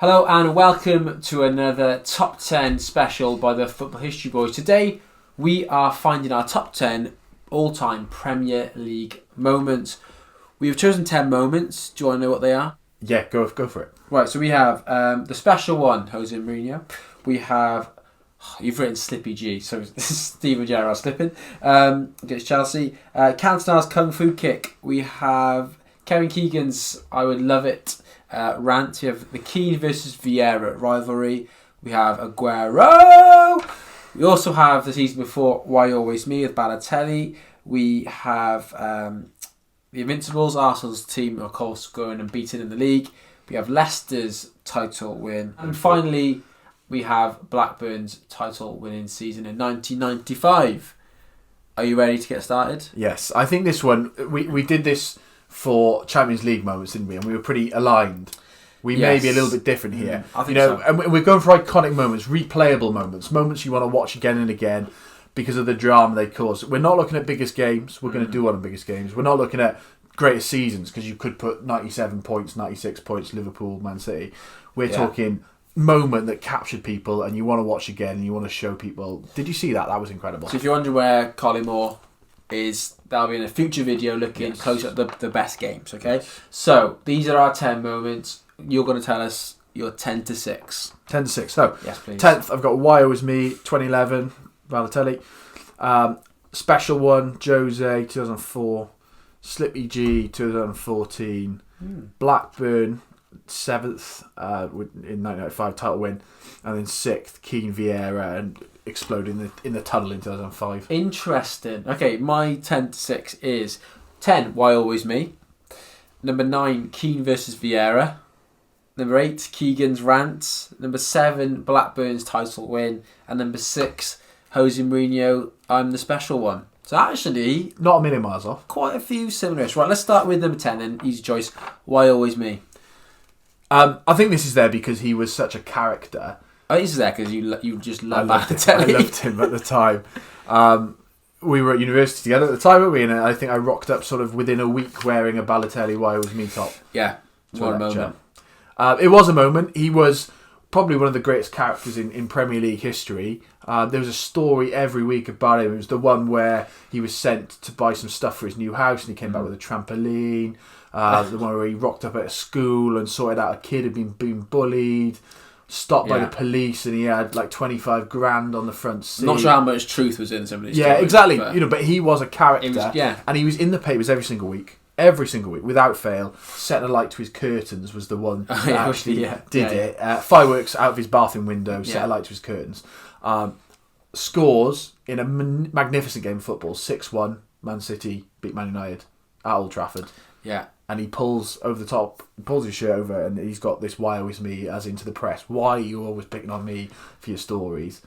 Hello and welcome to another Top 10 special by the Football History Boys. Today we are finding our Top 10 all-time Premier League moments. We have chosen 10 moments. Do you want to know what they are? Yeah, go for it. Right, so we have the special one, Jose Marinho. We have, you've written Slippy G, so Steven Gerrard slipping against Chelsea. Cantona's Kung Fu Kick. We have Kevin Keegan's I Would Love It rant. We have the Keane versus Vieira rivalry. We have Aguero. We also have the season before Why Always Me with Balotelli. We have the Invincibles, Arsenal's team, of course, going and beaten in the league. We have Leicester's title win. And finally, we have Blackburn's title winning season in 1995. Are you ready to get started? Yes, I think this one, we did this for Champions League moments, didn't we? And we were pretty aligned. We may be a little bit different here. I think so. And we're going for iconic moments, replayable moments you want to watch again and again because of the drama they cause. We're not looking at biggest games. We're going to do one of the biggest games. We're not looking at greatest seasons because you could put 97 points, 96 points, Liverpool, Man City. We're talking moment that captured people and you want to watch again and you want to show people. Did you see that? That was incredible. So if you're wondering where Collymore is, that'll be in a future video looking closer at the best games, okay? So these are our 10 moments. You're going to tell us your 10 to 6. 10 to 6. So, yes, please. 10th, I've got Why Always Me, 2011, Balotelli. Special one, Jose, 2004. Slippy G, 2014. Blackburn, 7th in 1995, title win. And then 6th, Keane Vieira, and exploding in the tunnel in 2005. Interesting. Okay, my 10 to 6 is 10, Why Always Me. Number 9, Keane versus Vieira. Number 8, Keegan's rants. Number 7, Blackburn's title win. And number 6, Jose Mourinho, I'm the special one. So actually, not a million miles off. Quite a few similarities. Right, let's start with number 10 then. Easy choice. Why Always Me? I think this is there because he was such a character. Oh, this is there because you just love Balotelli. I loved him at the time. We were at university together at the time, weren't we? And I think I rocked up sort of within a week wearing a Balotelli Why Always Me top. Yeah, what a moment. It was a moment. He was probably one of the greatest characters in Premier League history. There was a story every week about him. It was the one where he was sent to buy some stuff for his new house and he came back with a trampoline. The one where he rocked up at a school and sorted out a kid who'd been bullied, stopped by the police, and he had like 25 grand on the front seat. Not sure how much truth was in some of these stories. Yeah, exactly. But he was a character. Was, and he was in the papers every single week. Every single week, without fail. Setting a light to his curtains was the one that actually did it. Fireworks out of his bathroom window, set a light to his curtains. Scores in a magnificent game of football. 6-1, Man City beat Man United at Old Trafford. Yeah. And he pulls over the top, pulls his shirt over, and he's got this Why Always Me, as into the press. Why are you always picking on me for your stories?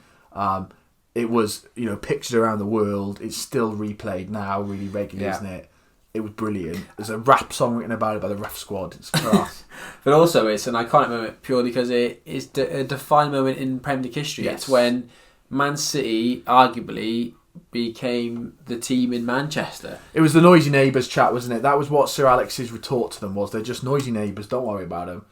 It was, pictured around the world. It's still replayed now really regularly, isn't it? It was brilliant. There's a rap song written about it by the Ref Squad. It's class. But also, it's an iconic moment purely because it is a defining moment in Premier League history. Yes. It's when Man City arguably became the team in Manchester. It was the noisy neighbours chat, wasn't it? That was what Sir Alex's retort to them was. They're just noisy neighbours, don't worry about them.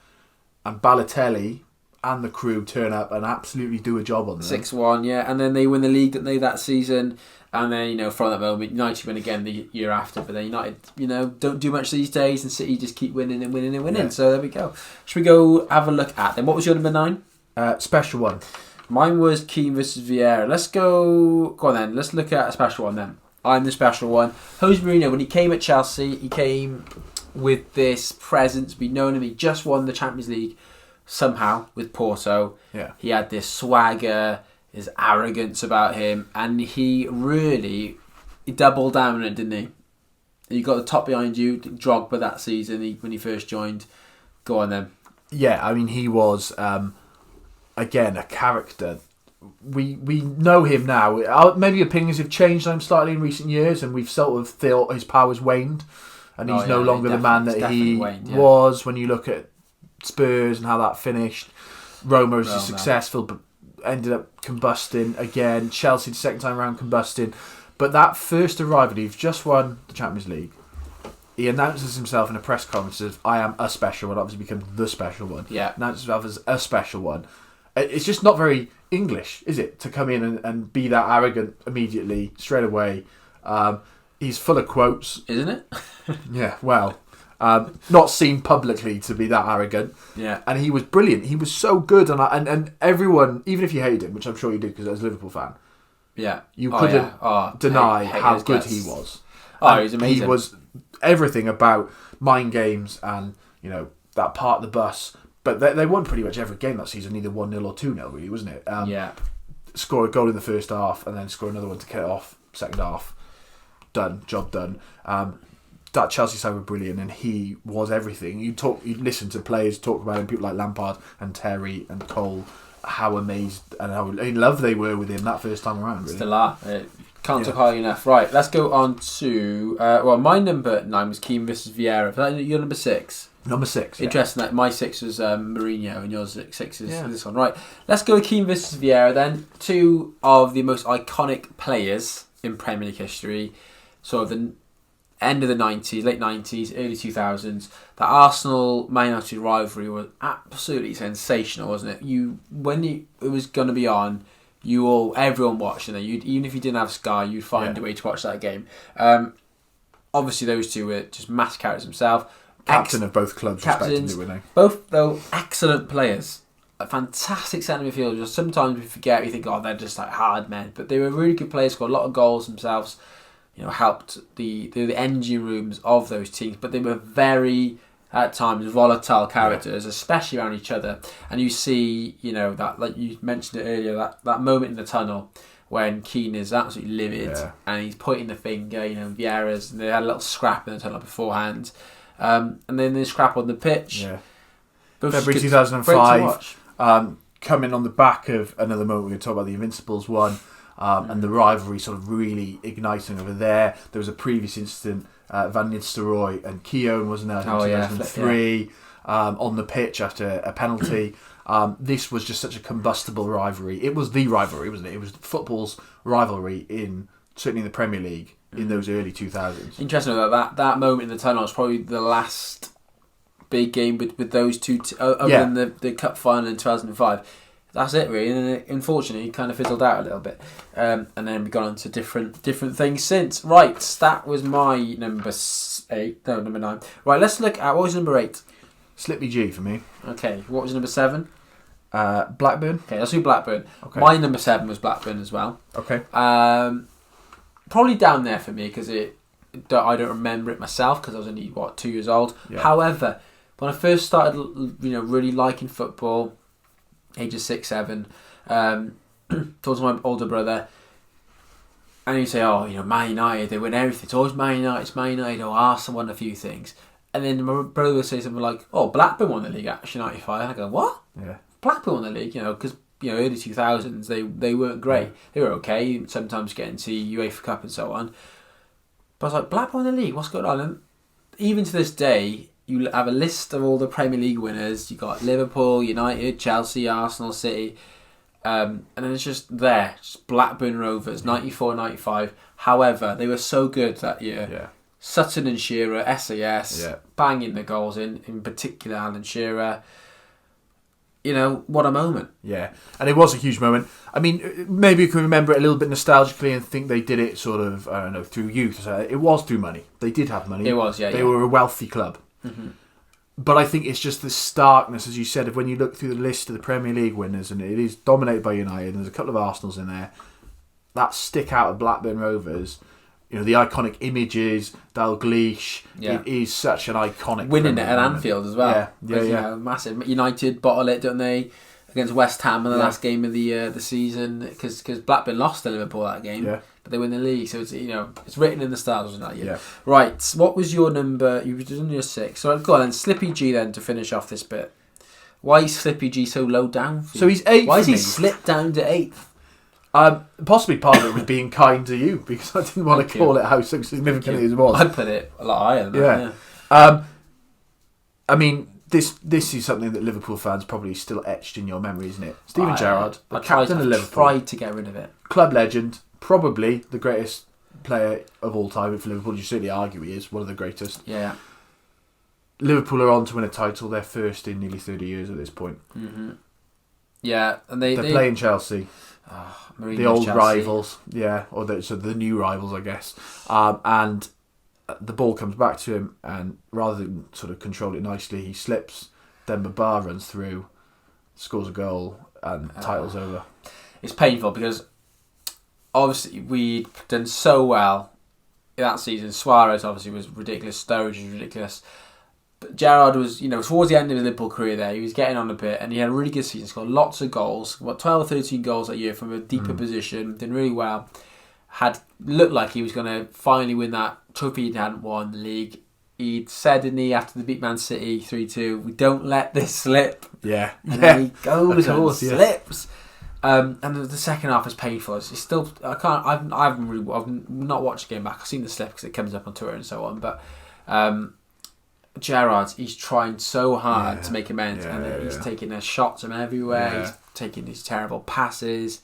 And Balotelli and the crew turn up and absolutely do a job on them. 6-1, yeah. And then they win the league, didn't they, that season? And then, from that moment, United win again the year after. But then United, don't do much these days, and City just keep winning and winning and winning. Yeah. So there we go. Should we go have a look at them? What was your number 9? Special one. Mine was Keane versus Vieira. Let's go on then. Let's look at a special one then. I'm the special one. Jose Mourinho, when he came at Chelsea, he came with this presence. We'd known him. He just won the Champions League somehow with Porto. Yeah. He had this swagger, his arrogance about him, and he doubled down on it, didn't he? You got the top behind you, Drogba that season when he first joined. Go on then. Yeah, I mean, he was, again, a character. We know him now. Maybe opinions have changed on him slightly in recent years, and we've sort of thought his power's waned, and he's no longer the man that he was when you look at Spurs and how that finished. Roma was successful, but ended up combusting again. Chelsea the second time around combusting. But that first arrival, he's just won the Champions League. he announces himself in a press conference as I am a special one, obviously becomes the special one. Yeah. Announces himself as a special one. It's just not very English, is it, to come in and be that arrogant immediately, straight away. He's full of quotes. Isn't it? Yeah, well, not seen publicly to be that arrogant. Yeah. And he was brilliant. He was so good. And everyone, even if you hated him, which I'm sure you did because I was a Liverpool fan, yeah, you couldn't deny how good he was. Oh, he's amazing. He was everything about mind games and, that part of the bus. But they won pretty much every game that season, either 1-0 or 2-0, really, wasn't it? Yeah. Score a goal in the first half and then score another one to kick it off, second half. Done. Job done. That Chelsea side were brilliant, and he was everything. You listen to players talk about him, people like Lampard and Terry and Cole, how amazed and how in love they were with him that first time around. Really. Still are. Can't talk high enough. Right, let's go on to my number 9 was Keane versus Vieira. Your number 6. Number 6. Interesting that my 6 was Marinho and yours 6 is this one. Right, let's go with Keane versus Vieira then. 2 of the most iconic players in Premier League history. Sort of the end of the 90s, late 90s, early 2000s. The Arsenal-Man United rivalry was absolutely sensational, wasn't it? When it was going to be on, everyone watched it. Even if you didn't have Sky, you'd find a way to watch that game. Obviously, those two were just mass characters themselves. Captain of both clubs, respectively, were they? Both, though, excellent players. A fantastic centre midfielders. Sometimes we forget, we think, they're just like hard men. But they were really good players, scored a lot of goals themselves. Helped the engine rooms of those teams, but they were very, at times, volatile characters, especially around each other. And you see, that, like you mentioned it earlier, that moment in the tunnel when Keane is absolutely livid and he's pointing the finger, Vieira's, and they had a little scrap in the tunnel beforehand. And then they scrap on the pitch. Yeah. February 2005, coming on the back of another moment, we're going to talk about the Invincibles one. And the rivalry sort of really igniting over there. There was a previous incident, Van Nistelrooy and Keown, wasn't there? In 2003, on the pitch after a penalty. This was just such a combustible rivalry. It was the rivalry, wasn't it? It was football's rivalry certainly in the Premier League in those early 2000s. Interesting that moment in the tunnel was probably the last big game with those two, other than the cup final in 2005. That's it, really. And then, unfortunately, it kind of fizzled out a little bit. And then we've gone on to different things since. Right, that was my number 9. Right, let's look at, what was number 8? Slippy G for me. Okay, what was number 7? Blackburn. Okay, let's do Blackburn. Okay. My number 7 was Blackburn as well. Okay. Probably down there for me because I don't remember it myself because I was only, 2 years old. Yeah. However, when I first started, really liking football, ages 6, 7, towards my older brother, and you say, Man United, they win everything. It's always Man United, Arsenal won a few things. And then my brother would say something like, Blackburn won the league actually, 95. And I go, what? Yeah. Blackburn won the league, because early 2000s, they weren't great. Yeah. They were okay, sometimes getting to UEFA Cup and so on. But I was like, Blackburn won the league, what's going on? And even to this day, you have a list of all the Premier League winners. You've got Liverpool, United, Chelsea, Arsenal, City. And then it's just Blackburn Rovers, 94, 95. However, they were so good that year. Yeah. Sutton and Shearer, SAS, banging the goals in particular Alan Shearer. What a moment. Yeah, and it was a huge moment. I mean, maybe you can remember it a little bit nostalgically and think they did it sort of, I don't know, through youth. It was through money. They did have money. It was, They were a wealthy club. Mm-hmm. But I think it's just the starkness, as you said, of when you look through the list of the Premier League winners, and it is dominated by United, and there's a couple of Arsenals in there, that stick out of Blackburn Rovers, the iconic images, Dalglish, it is such an iconic... Winning it at Anfield as well. Yeah. Massive. United bottle it, don't they, against West Ham in the last game of the season, because Blackburn lost to Liverpool that game. Yeah. They win the league, so it's it's written in the stars, wasn't that? Yeah. Right. What was your number? You were doing your 6. So go on then, Slippy G then to finish off this bit. Why is Slippy G so low down for you? So he's 8. Why has he slipped down to 8th? Possibly part of it was being kind to you because I didn't want to call it how significant it was. I put it a lot higher than that. Yeah. I mean, this is something that Liverpool fans probably still etched in your memory, isn't it? Steven Gerrard, the captain of Liverpool, tried to get rid of it. Club legend. Probably the greatest player of all time for Liverpool. You certainly argue he is one of the greatest. Yeah. Liverpool are on to win a title. They're first in nearly 30 years at this point. Mm-hmm. Yeah, and they're playing Chelsea. Marinho, the old Chelsea. Rivals, or the new rivals, I guess. And the ball comes back to him, and rather than sort of control it nicely, he slips. Demba Ba runs through, scores a goal, and title's over. It's painful because obviously we'd done so well that season. Suarez obviously was ridiculous. Sturridge was ridiculous. But Gerrard was, towards the end of his Liverpool career there, he was getting on a bit, and he had a really good season. Scored lots of goals, 12 or 13 goals that year from a deeper position, did really well. Looked like he was going to finally win that trophy he hadn't won, the league. He'd said, didn't he, after they beat Man City 3-2, we don't let this slip. Yeah. And then he goes and slips. And the second half is painful. It's still, I've not watched the game back. I've seen the slip because it comes up on Twitter and so on. But Gerrard, he's trying so hard to make amends, and he's taking their shots from everywhere. Yeah. He's taking these terrible passes.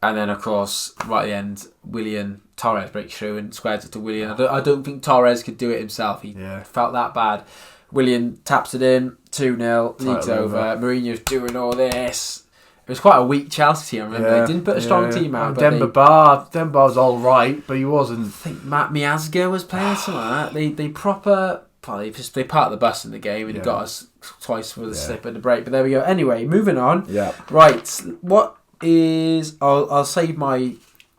And then, of course, right at the end, Willian Torres breaks through and squares it to Willian. I don't think Torres could do it himself. He felt that bad. Willian taps it in, 2-0, league's over. Mourinho's doing all this. It was quite a weak Chelsea team, I remember. Yeah, they didn't put a strong team out. Demba Ba's all right, but he wasn't. I think Matt Miazga was playing something like that. They proper... They parked the bus in the game and he got us twice with a slip and a break. But there we go. Anyway, moving on. Yeah. Right, what is... I'll save my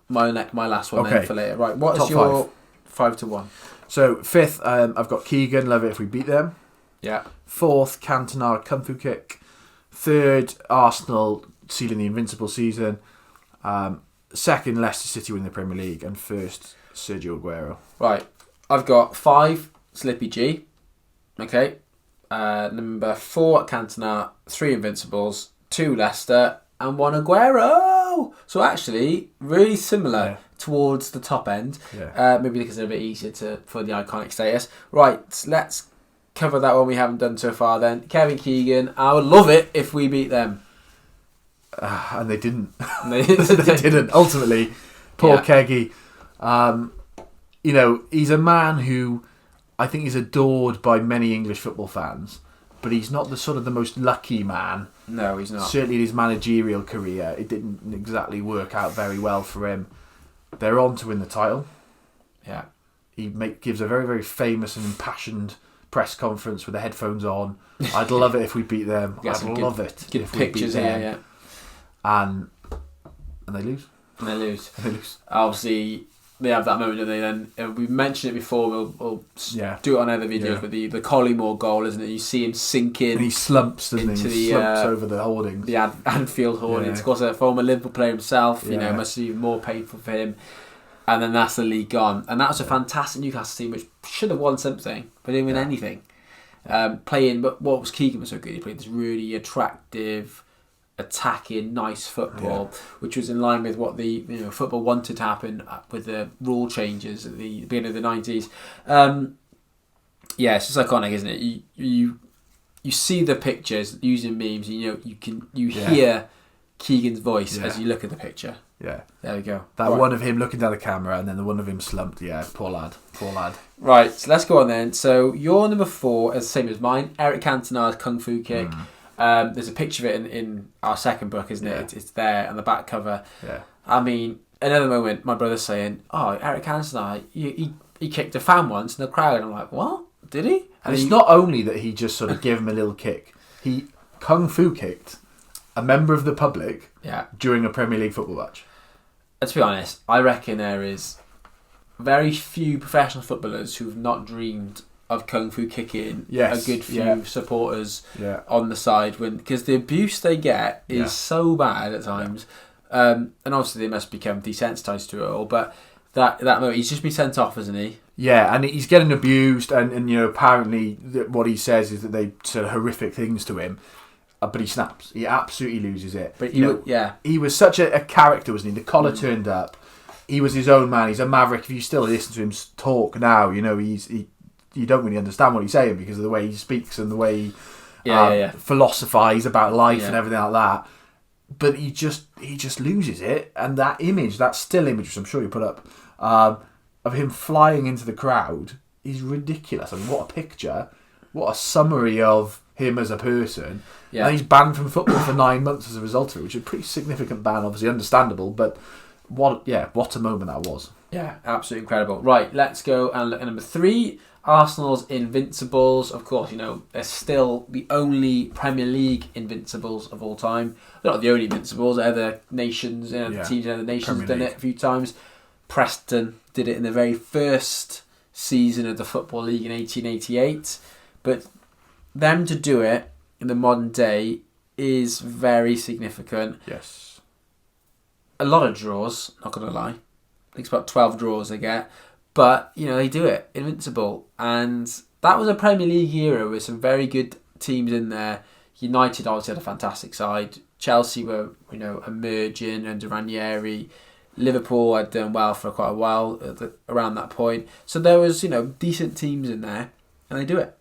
last one then for later. Right, what is your 5-1? So, fifth, I've got Keegan. Love it if we beat them. Yeah. Fourth, Cantona Kung Fu Kick. Third, Arsenal sealing the Invincible season. Second, Leicester City win the Premier League. And first, Sergio Aguero. Right, I've got 5, Slippy G. Okay. Number 4, Cantona. 3, Invincibles. 2, Leicester. And 1, Aguero. So actually, really similar towards the top end. Yeah. Maybe because they're a bit easier for the iconic status. Right, let's cover that one we haven't done so far then. Kevin Keegan. I would love it if we beat them. And they didn't. They didn't. Ultimately, poor Keggy. He's a man who I think is adored by many English football fans, but he's not the most lucky man. No, he's not. Certainly in his managerial career, it didn't exactly work out very well for him. They're on to win the title. Yeah. He gives a very, very famous and impassioned press conference with the headphones on. I'd love it if we beat them. I'd love it if we beat them. Yeah. And they lose. They lose. Obviously, they have that moment, don't they? Then we mentioned it before. We'll do it on other videos. But the Collymore goal, isn't it? You see him sinking, and he slumps, doesn't he? He slumps over the hoardings. The Anfield hoardings. Of course, a former Liverpool player himself. Must be even more painful for him. And then that's the league gone. And that was a fantastic Newcastle team, which should have won something, but didn't win anything. But what was Keegan was so good. He played this really attractive, attacking, nice football, which was in line with what the football wanted to happen with the rule changes at the beginning of the 90s. It's just iconic, isn't it? You see the pictures using memes, and you hear Keegan's voice as you look at the picture. Yeah, there we go. That one of him looking down the camera, and then the one of him slumped. Yeah, poor lad. Right, so let's go on then. So your number 4 is the same as mine. Eric Cantona's Kung Fu Kick. There's a picture of it in our second book, isn't it? It's there on the back cover. Yeah. I mean, another moment, my brother's saying, "Oh, Eric Cantona, he kicked a fan once in the crowd." And I'm like, "What? Did he?" And it's not only that he just sort of gave him a little kick. He Kung Fu kicked a member of the public during a Premier League football match. Let's be honest, I reckon there is very few professional footballers who've not dreamed of Kung Fu kicking a good few supporters on the side, because the abuse they get is so bad at times, and obviously they must become desensitised to it all. But that moment, he's just been sent off, isn't he? Yeah, and he's getting abused, and apparently what he says is that they said horrific things to him. But he snaps. He absolutely loses it. But he was such a character, wasn't he? The collar turned up. He was his own man. He's a maverick. If you still listen to him talk now, you don't really understand what he's saying because of the way he speaks and the way he philosophize about life and everything like that. But he just loses it, and that image, that still image, which I'm sure you put up of him flying into the crowd is ridiculous. I mean, what a picture. What a summary of him as a person. Yeah. And he's banned from football for 9 months as a result of it, which is a pretty significant ban, obviously understandable, but what a moment that was. Yeah, absolutely incredible. Right, let's go and look at number 3. Arsenal's Invincibles. Of course, they're still the only Premier League Invincibles of all time. They're not the only Invincibles. Other nations, the teams in other nations have done it a few times. Preston did it in the very first season of the Football League in 1888. But them to do it in the modern day is very significant. Yes. A lot of draws, not going to lie. I think it's about 12 draws they get. But, they do it. Invincible. And that was a Premier League era with some very good teams in there. United obviously had a fantastic side. Chelsea were, emerging under Ranieri. Liverpool had done well for quite a while around that point. So there was, decent teams in there. And they do it.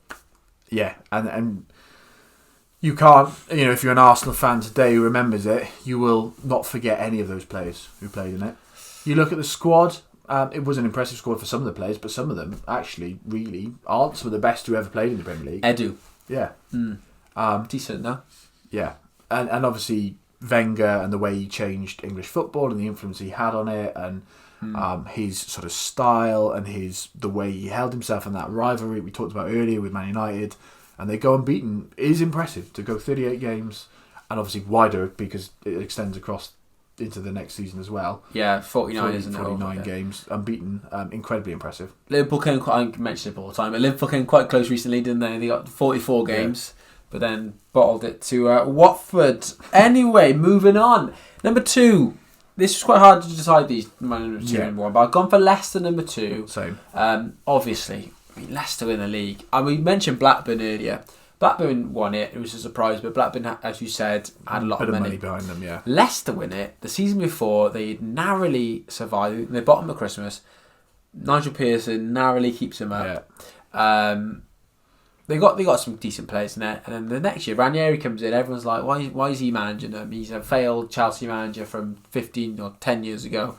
Yeah, and you can't, if you're an Arsenal fan today who remembers it, you will not forget any of those players who played in it. You look at the squad, it was an impressive squad for some of the players, but some of them actually really aren't some of the best who ever played in the Premier League. Edu. Yeah. Decent, no? Yeah. And obviously Wenger and the way he changed English football and the influence he had on it and his sort of style and the way he held himself in that rivalry we talked about earlier with Man United, and they go unbeaten. It is impressive to go 38 games and obviously wider because it extends across into the next season as well. Yeah, 49 isn't it? 49 games unbeaten, incredibly impressive. Liverpool came I mention it all the time, but Liverpool came quite close recently, didn't they? They got 44 games, but then bottled it to Watford. Anyway, moving on. Number 2. This was quite hard to decide these number 2 and 1, but I've gone for Leicester number 2. Same. Obviously, Leicester win the league. We mentioned Blackburn earlier. Blackburn won it. It was a surprise, but Blackburn, as you said, had a lot of money behind them. Yeah. Leicester win it. The season before, they narrowly survived. They bottom of Christmas. Nigel Pearson narrowly keeps them up. Yeah. They got some decent players in there, and then the next year Ranieri comes in. Everyone's like, why is he managing them? He's a failed Chelsea manager from 15 or 10 years ago.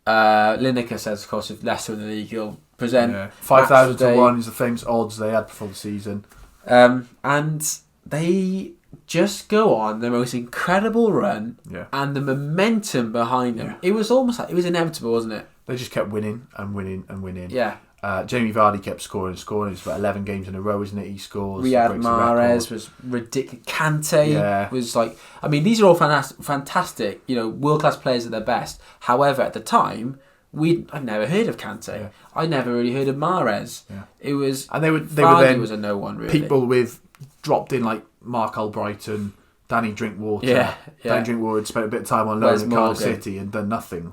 Lineker says, of course, if Leicester in the league, he'll present 5,000 to 1 is the famous odds they had before the season. And they just go on the most incredible run, and the momentum behind them. Yeah. It was almost like it was inevitable, wasn't it? They just kept winning and winning and winning. Yeah. Jamie Vardy kept scoring. It's about 11 games in a row, isn't it? He scores. Riyad Mahrez was ridiculous. Kante was like... I mean, these are all fantastic, world-class players at their best. However, at the time, I'd never heard of Kante. Yeah. I never really heard of Mahrez. Yeah. It was... And they were then was a no-one, really. People with dropped in like Mark Albrighton, Danny Drinkwater. Yeah. Danny Drinkwater had spent a bit of time on loan at Cardiff City and done nothing.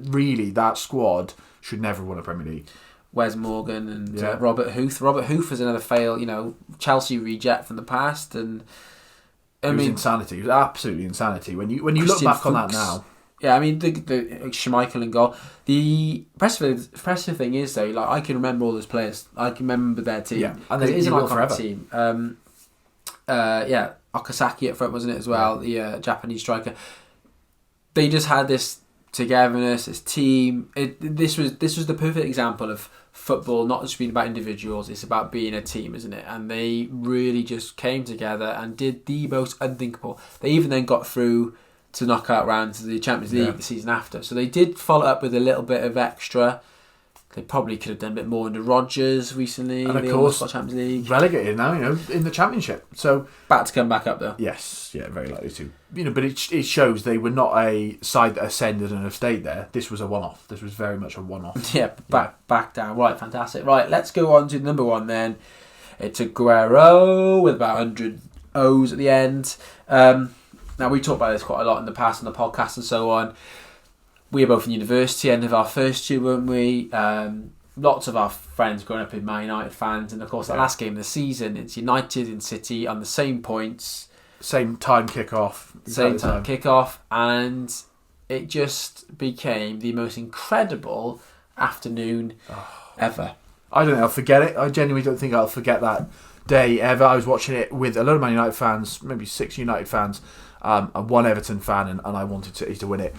Really, that squad should never have won a Premier League. Wes Morgan and Robert Huth. Robert Huth was another fail, Chelsea reject from the past, and it was insanity. It was absolutely insanity when you look back on that now. Yeah, I mean the Schmeichel in goal. The impressive thing is though, like I can remember all those players. I can remember their team. Yeah, and it is an iconic team. Okazaki up front, wasn't it as well? Yeah. The Japanese striker. They just had this togetherness, this team. This was the perfect example of football not just being about individuals, it's about being a team, isn't it? And they really just came together and did the most unthinkable. They even then got through to knockout rounds of the Champions League the season after. So they did follow up with a little bit of extra. They probably could have done a bit more under Rodgers recently. And of course, Champions League. Relegated now, in the Championship. So back to come back up though. Yes, very likely to. But it shows they were not a side that ascended and have stayed there. This was a one-off. This was very much a one-off. Back down. Right, fantastic. Right, let's go on to number 1 then. It's Aguero with about 100 O's at the end. Now, we talked about this quite a lot in the past on the podcast and so on. We were both in university, end of our first year, weren't we? Lots of our friends growing up in Man United fans, and of course, the last game of the season, it's United and City on the same points. Same time kick-off. And it just became the most incredible afternoon ever. I don't think I'll forget it. I genuinely don't think I'll forget that day ever. I was watching it with a lot of Man United fans, maybe 6 United fans, and 1 Everton fan, and I wanted City to win it.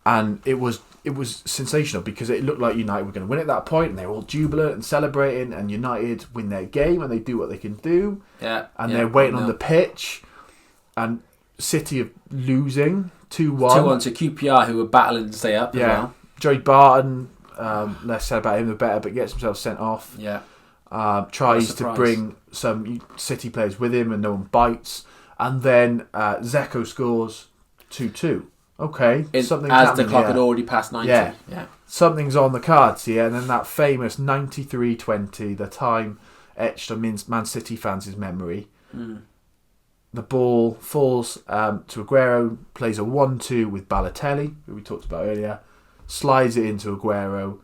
And it was it was sensational because it looked like United were going to win at that point, and they were all jubilant and celebrating, and United win their game and they do what they can do. Yeah. And they're waiting on the pitch, and City are losing 2-1. 2-1 to QPR, who were battling to stay up as well. Joey Barton, less said about him the better, but gets himself sent off. Yeah. Tries to bring some City players with him and no one bites. And then Zeko scores 2-2. Okay, something's as the clock had already passed 90. Yeah. Something's on the cards here. And then that famous 93-20, the time etched on Man City fans' memory. The ball falls to Aguero, plays a 1-2 with Balotelli, who we talked about earlier, slides it into Aguero,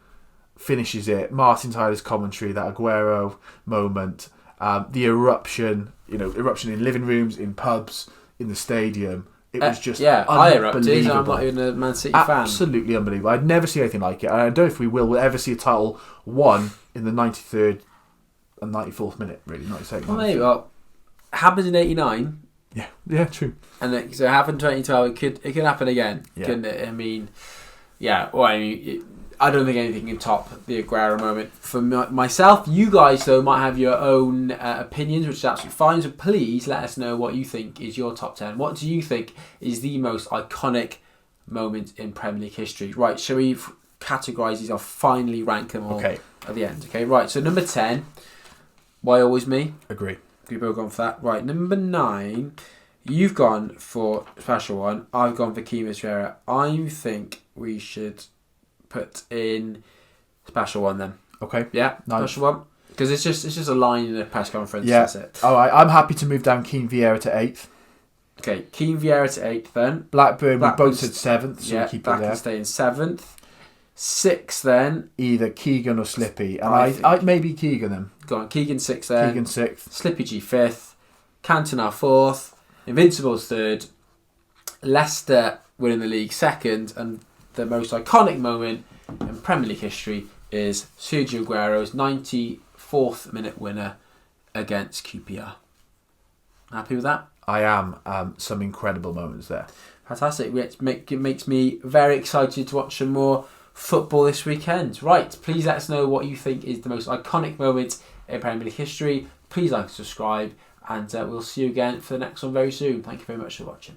finishes it. Martin Tyler's commentary, that Aguero moment, the eruption in living rooms, in pubs, in the stadium. It was just I erupted. I'm not even a Man City fan. Absolutely unbelievable. I'd never see anything like it. And I don't know if we'll ever see a title won in the 93rd and 94th minute, really. 92nd. Well, maybe. Well, happened in 89. Yeah, true. And so it happened in 2012. It could happen again, couldn't it? I mean, I don't think anything can top the Aguero moment. For myself, you guys, though, might have your own opinions, which is absolutely fine. So please let us know what you think is your top 10. What do you think is the most iconic moment in Premier League history? Right, shall we categorise these? I'll finally rank them all at the end. Okay, right. So number 10, why always me? Agree. We've both gone for that. Right, number 9, you've gone for special one. I've gone for Vieira. I think we should put in special one then. Okay. Yeah, nice. Special one. Because it's just a line in a press conference. Yeah. That's it. All right, I'm happy to move down Vieira to 8th. Okay, Vieira to 8th then. Blackburn, we both said 7th, so we keep it there. Blackburn stay in 7th. 6th then. Either Keegan or Slippy. And I maybe Keegan then. Go on, Keegan 6th then. Keegan 6th. Slippy G 5th. Cantona 4th. Invincibles 3rd. Leicester winning the league 2nd. And the most iconic moment in Premier League history is Sergio Aguero's 94th minute winner against QPR. Happy with that? I am. Some incredible moments there. Fantastic. It makes me very excited to watch some more football this weekend. Right, please let us know what you think is the most iconic moment in Premier League history. Please like and subscribe, and we'll see you again for the next one very soon. Thank you very much for watching.